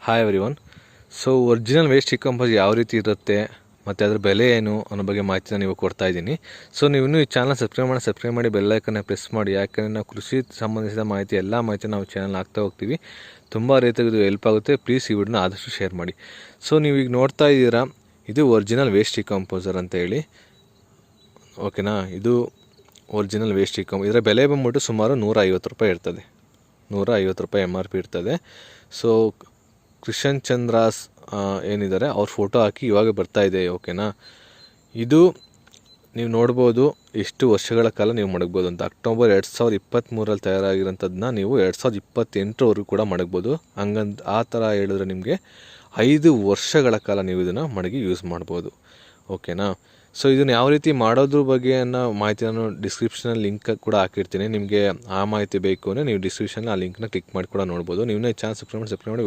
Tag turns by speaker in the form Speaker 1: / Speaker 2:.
Speaker 1: Hi everyone. So original waste decompose ಯಾವ ರೀತಿ ಇರುತ್ತೆ ಮತ್ತು ಅದರ ಬೆಲೆ ಏನು ಅನ್ನೋ ಬಗ್ಗೆ ಮಾಹಿತಿನ ನೀವು ಕೊಡ್ತಾ ಇದ್ದೀನಿ. ಸೊ ನೀವು ಇನ್ನೂ ಈ ಚಾನಲ್ ಸಬ್ಸ್ಕ್ರೈಬ್ ಮಾಡಿ ಬೆಲ್ ಐಕನ್ನ ಪ್ರೆಸ್ ಮಾಡಿ. ಯಾಕಂದರೆ ನಾವು ಕೃಷಿ ಸಂಬಂಧಿಸಿದ ಮಾಹಿತಿ ಎಲ್ಲ ಮಾಹಿತಿ ನಾವು ಚಾನಲ್ ಹಾಕ್ತಾ ಹೋಗ್ತೀವಿ. ತುಂಬ ರೀತಿಯಾಗಿ ಇದು ಹೆಲ್ಪ್ ಆಗುತ್ತೆ. ಪ್ಲೀಸ್ ಈ ವಿಡಿಯೋನ ಆದಷ್ಟು ಶೇರ್ ಮಾಡಿ. ಸೊ ನೀವೀಗ ನೋಡ್ತಾ ಇದ್ದೀರಾ, ಇದು ಒರಿಜಿನಲ್ ವೇಸ್ಟ್ ಡಿಕಂಪೋಸರ್ ಅಂತ ಹೇಳಿ, ಓಕೆನಾ. ಇದು ಒರಿಜಿನಲ್ ವೇಸ್ಟ್ ಡಿಕಂಪೋಸ್. ಇದರ ಬೆಲೆ ಬಂದ್ಬಿಟ್ಟು ಸುಮಾರು 150 ರೂಪಾಯಿ ಇರ್ತದೆ. 150 ರೂಪಾಯಿ MRP ಇರ್ತದೆ. ಸೊ ಕೃಷನ್ ಚಂದ್ರಾಸ್ ಏನಿದ್ದಾರೆ ಅವ್ರ ಫೋಟೋ ಹಾಕಿ ಇವಾಗ ಬರ್ತಾ ಇದೆ, ಓಕೆನಾ. ಇದು ನೀವು ನೋಡ್ಬೋದು ಎಷ್ಟು ವರ್ಷಗಳ ಕಾಲ ನೀವು ಮಡಗ್ಬೋದು ಅಂತ. ಅಕ್ಟೋಬರ್ 2023 ತಯಾರಾಗಿರೋಂಥದ್ದನ್ನ ನೀವು 2028 ಕೂಡ ಮಡಗ್ಬೋದು. ಆ ಥರ ಹೇಳಿದ್ರೆ ನಿಮಗೆ 5 ವರ್ಷಗಳ ಕಾಲ ನೀವು ಇದನ್ನು ಮಡಗಿ ಯೂಸ್ ಮಾಡ್ಬೋದು, ಓಕೆನಾ. ಸೊ ಇದನ್ನು ಯಾವ ರೀತಿ ಮಾಡೋದ್ರ ಬಗ್ಗೆ ಅನ್ನೋ ಮಾಹಿತಿ ನಾನು ಡಿಸ್ಕ್ರಿಪ್ಷನಲ್ಲಿ ಲಿಂಕ್ ಕೂಡ ಹಾಕಿರ್ತೀನಿ. ನಿಮಗೆ ಆ ಮಾಹಿತಿ ಬೇಕು ಅಂದರೆ ನೀವು ಡಿಸ್ಕ್ರಿಪ್ಷನಲ್ಲಿ ಆ ಲಿಂಕ್ನ ಕ್ಲಿಕ್ ಮಾಡಿ ಕೂಡ ನೋಡ್ಬೋದು. ನೀವು ಚಾನಲ್ ಸಬ್ಸ್ಕ್ರೈಬ್ ಮಾಡಿ